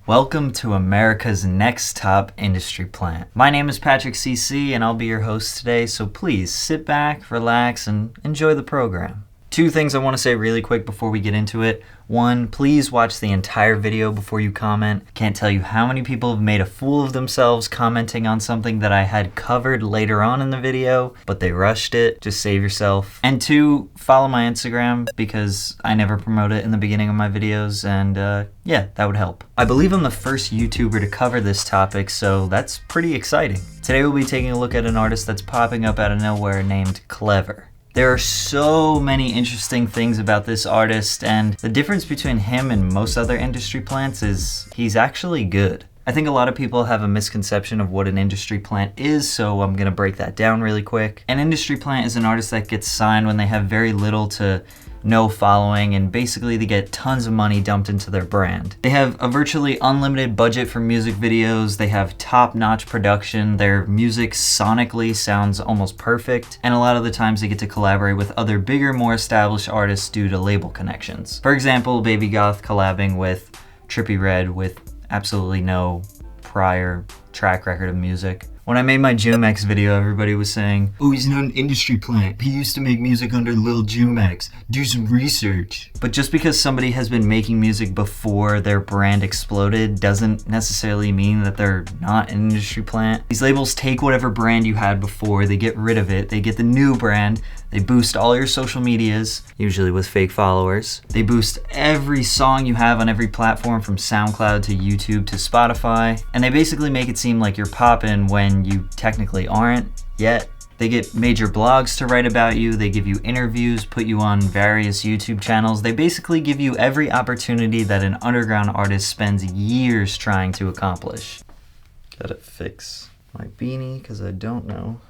Welcome to America's next top industry plant. My name is Patrick CC and I'll be your host today, so please sit back, relax, and enjoy the program. Two things I want to say really quick before we get into it. One, please watch the entire video before you comment. I can't tell you how many people have made a fool of themselves commenting on something that I had covered later on in the video, but they rushed it. Just save yourself. And two, follow my Instagram because I never promote it in the beginning of my videos, and yeah, that would help. I believe I'm the first YouTuber to cover this topic, so that's pretty exciting. Today we'll be taking a look at an artist that's popping up out of nowhere named Clever. There are so many interesting things about this artist, and the difference between him and most other industry plants is he's actually good. I think a lot of people have a misconception of what an industry plant is, so I'm gonna break that down really quick. An industry plant is an artist that gets signed when they have very little to no following, and basically they get tons of money dumped into their brand. They have a virtually unlimited budget for music videos, they have top-notch production, their music sonically sounds almost perfect, and a lot of the times they get to collaborate with other bigger, more established artists due to label connections. For example, Baby Goth collabing with Trippie Redd with absolutely no prior track record of music. When I made my Jumex video, everybody was saying, "Oh, he's not an industry plant. He used to make music under Lil Jumex. Do some research." But just because somebody has been making music before their brand exploded doesn't necessarily mean that they're not an industry plant. These labels take whatever brand you had before, they get rid of it, they get the new brand, they boost all your social medias, usually with fake followers. They boost every song you have on every platform from SoundCloud to YouTube to Spotify, and they basically make it seem like you're poppin' when you technically aren't yet. They get major blogs to write about you, they give you interviews, put you on various YouTube channels. They basically give you every opportunity that an underground artist spends years trying to accomplish. Gotta fix my beanie because I don't know.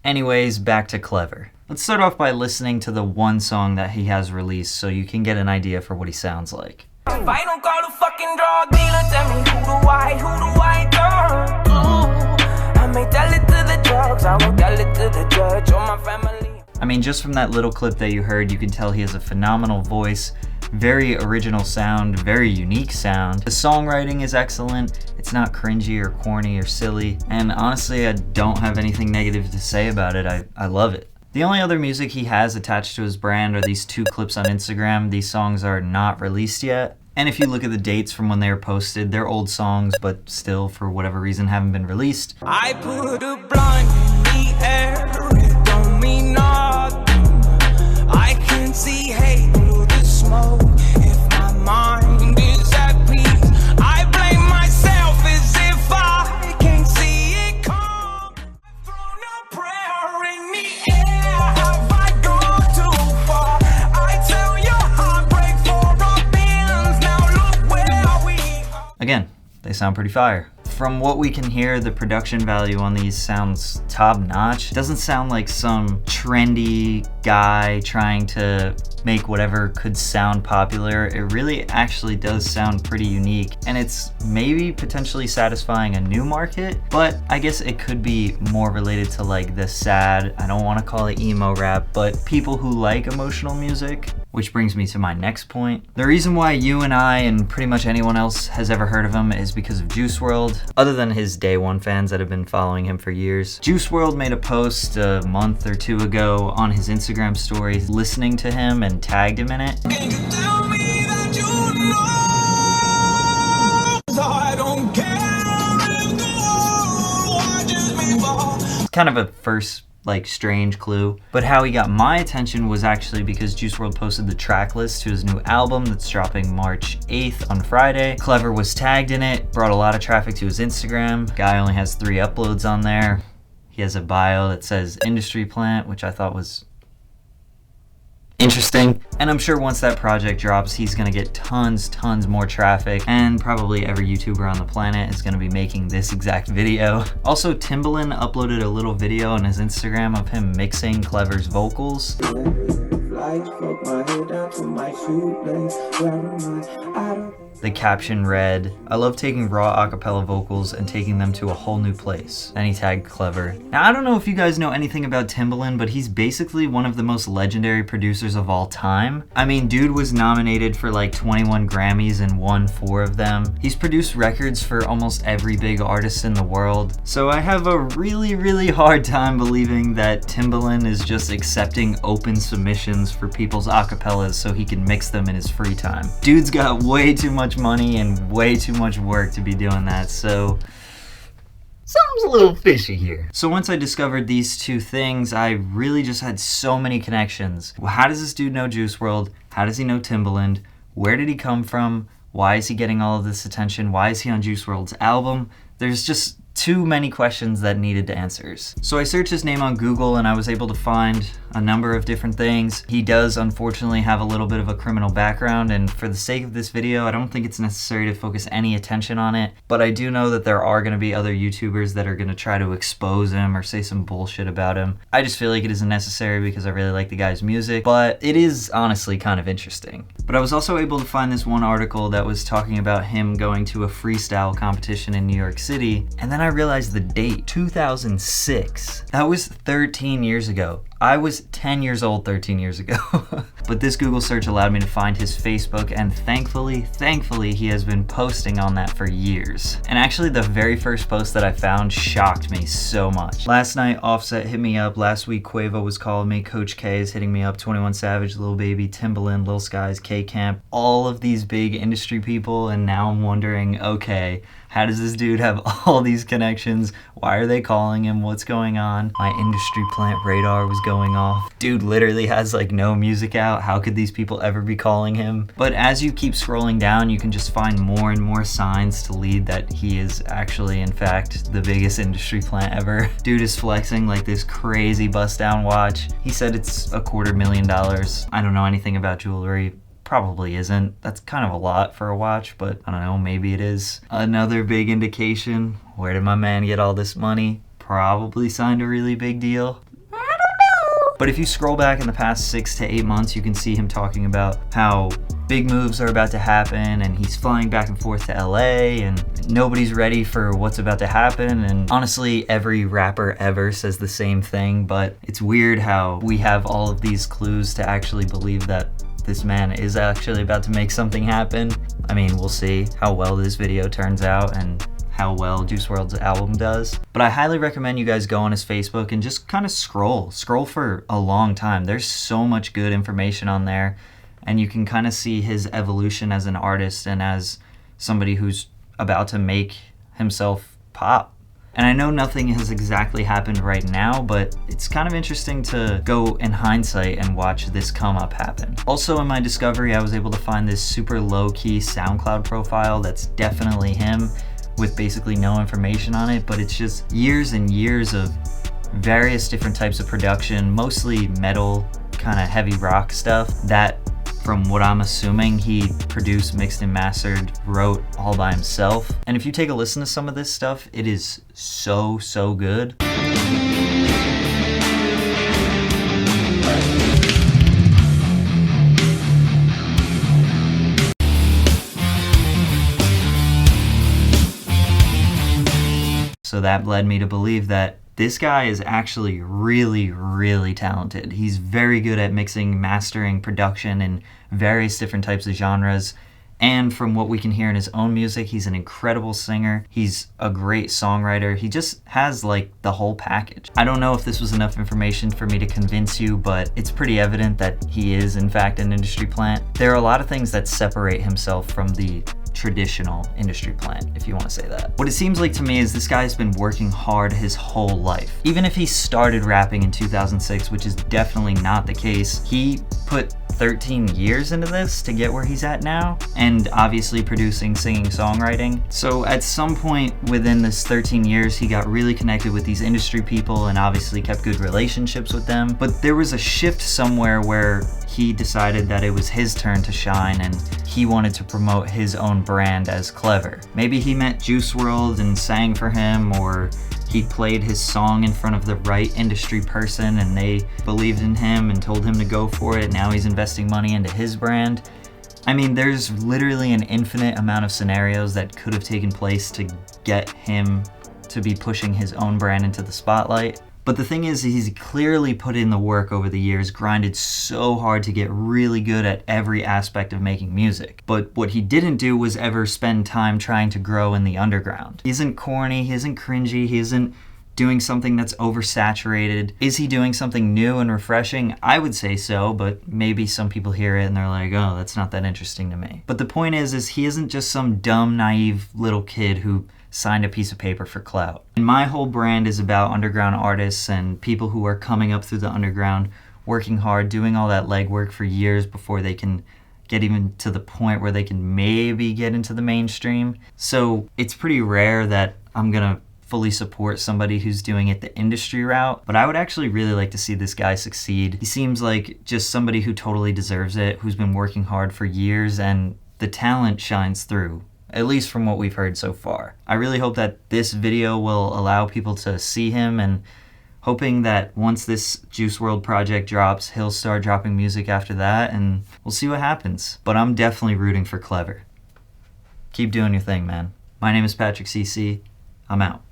Anyways, back to Clever. Let's start off by listening to the one song that he has released so you can get an idea for what he sounds like. If I don't call a fucking drug dealer, tell me who do I turn to? I may tell it to the drugs, I will tell it to the judge or my family. I mean, just from that little clip that you heard, you can tell he has a phenomenal voice, very original sound, very unique sound. The songwriting is excellent, it's not cringy or corny or silly, and honestly, I don't have anything negative to say about it. I love it. The only other music he has attached to his brand are these two clips on Instagram. These songs are not released yet. And if you look at the dates from when they were posted, they're old songs, but still, for whatever reason, haven't been released. I put a blunt in the air, it don't mean nothing. I can see hate through the smoke if my mind is at peace. I blame myself as if I can't see it come. I've thrown a prayer in the air. Have I gone too far? I tell your heartbreak for our bins. Now look where we are. Again, they sound pretty fire. From what we can hear, the production value on these sounds top-notch. It doesn't sound like some trendy guy trying to make whatever could sound popular. It really actually does sound pretty unique, and it's maybe potentially satisfying a new market, but I guess it could be more related to like the sad, I don't want to call it emo rap, but people who like emotional music. Which brings me to my next point. The reason why you and I and pretty much anyone else has ever heard of him is because of Juice Wrld, other than his day one fans that have been following him for years. Juice Wrld made a post a month or two ago on his Instagram story listening to him and tagged him in it. Can you tell me that you know? I don't care if the world watches me fall. It's kind of a first strange clue, but how he got my attention was actually because Juice Wrld posted the track list to his new album that's dropping March 8th on Friday. Clever was tagged in it, brought a lot of traffic to his Instagram. Guy only has 3 uploads on there. He has a bio that says industry plant, which I thought was interesting. And I'm sure once that project drops, he's gonna get tons more traffic, and probably every YouTuber on the planet is gonna be making this exact video. Also, Timbaland uploaded a little video on his Instagram of him mixing Clever's vocals. The caption read, "I love taking raw acapella vocals and taking them to a whole new place." Then he tagged Clever. Now, I don't know if you guys know anything about Timbaland, but he's basically one of the most legendary producers of all time. I mean, dude was nominated for like 21 Grammys and won 4 of them. He's produced records for almost every big artist in the world. So I have a really hard time believing that Timbaland is just accepting open submissions for people's acapellas so he can mix them in his free time. Dude's got way too much money and way too much work to be doing that, so something's a little fishy here. So once I discovered these two things, I really just had so many connections. Well, how does this dude know Juice Wrld? How does he know Timbaland? Where did he come from? Why is he getting all of this attention? Why is he on Juice WRLD's album? There's just too many questions that needed answers. So I searched his name on Google and I was able to find a number of different things. He does unfortunately have a little bit of a criminal background, and for the sake of this video, I don't think it's necessary to focus any attention on it, but I do know that there are going to be other YouTubers that are going to try to expose him or say some bullshit about him. I just feel like it isn't necessary because I really like the guy's music, but it is honestly kind of interesting. But I was also able to find this one article that was talking about him going to a freestyle competition in New York City, and then I realized the date, 2006. That was 13 years ago. I was 10 years old 13 years ago. But this Google search allowed me to find his Facebook, and thankfully, he has been posting on that for years. And actually, the very first post that I found shocked me so much. Last night, Offset hit me up. Last week, Quavo was calling me. Coach K is hitting me up. 21 Savage, Lil Baby, Timbaland, Lil Skies, K-Camp. All of these big industry people, and now I'm wondering, okay, how does this dude have all these connections? Why are they calling him? What's going on? My industry plant radar was going off. Dude literally has like no music out. How could these people ever be calling him? But as you keep scrolling down, you can just find more and more signs to lead that he is actually, in fact, the biggest industry plant ever. Dude is flexing like this crazy bust down watch. He said it's $250,000. I don't know anything about jewelry. Probably isn't. That's kind of a lot for a watch, but I don't know, maybe it is. Another big indication. Where did my man get all this money? Probably signed a really big deal. I don't know. But if you scroll back in the past 6 to 8 months, you can see him talking about how big moves are about to happen and he's flying back and forth to LA and nobody's ready for what's about to happen. And honestly, every rapper ever says the same thing, but it's weird how we have all of these clues to actually believe that this man is actually about to make something happen. I mean, we'll see how well this video turns out and how well Juice WRLD's album does. But I highly recommend you guys go on his Facebook and just kind of scroll for a long time. There's so much good information on there, and you can kind of see his evolution as an artist and as somebody who's about to make himself pop. And I know nothing has exactly happened right now, but it's kind of interesting to go in hindsight and watch this come up happen. Also in my discovery, I was able to find this super low-key SoundCloud profile that's definitely him with basically no information on it, but it's just years and years of various different types of production, mostly metal, kind of heavy rock stuff that, from what I'm assuming, he produced, mixed and mastered, wrote all by himself. And if you take a listen to some of this stuff, it is so good. So that led me to believe that this guy is actually really talented. He's very good at mixing, mastering, production in various different types of genres. And from what we can hear in his own music, he's an incredible singer. He's a great songwriter. He just has like the whole package. I don't know if this was enough information for me to convince you, but it's pretty evident that he is in fact an industry plant. There are a lot of things that separate himself from the traditional industry plant, if you want to say that. What it seems like to me is this guy's been working hard his whole life. Even if he started rapping in 2006, which is definitely not the case, he put 13 years into this to get where he's at now, and obviously producing, singing, songwriting. So at some point within this 13 years, he got really connected with these industry people and obviously kept good relationships with them. But there was a shift somewhere where he decided that it was his turn to shine and he wanted to promote his own brand as Clever. Maybe he met Juice WRLD and sang for him, or he played his song in front of the right industry person and they believed in him and told him to go for it. Now he's investing money into his brand. I mean, there's literally an infinite amount of scenarios that could have taken place to get him to be pushing his own brand into the spotlight. But the thing is, he's clearly put in the work over the years, grinded so hard to get really good at every aspect of making music. But what he didn't do was ever spend time trying to grow in the underground. He isn't corny, he isn't cringy, he isn't doing something that's oversaturated. Is he doing something new and refreshing? I would say so, but maybe some people hear it and they're like, oh, that's not that interesting to me. But the point is he isn't just some dumb, naive little kid who signed a piece of paper for clout. And my whole brand is about underground artists and people who are coming up through the underground, working hard, doing all that legwork for years before they can get even to the point where they can maybe get into the mainstream. So it's pretty rare that I'm gonna fully support somebody who's doing it the industry route, but I would actually really like to see this guy succeed. He seems like just somebody who totally deserves it, who's been working hard for years, and the talent shines through, at least from what we've heard so far. I really hope that this video will allow people to see him, and hoping that once this Juice Wrld project drops, he'll start dropping music after that, and we'll see what happens. But I'm definitely rooting for Clever. Keep doing your thing, man. My name is Patrick CC. I'm out.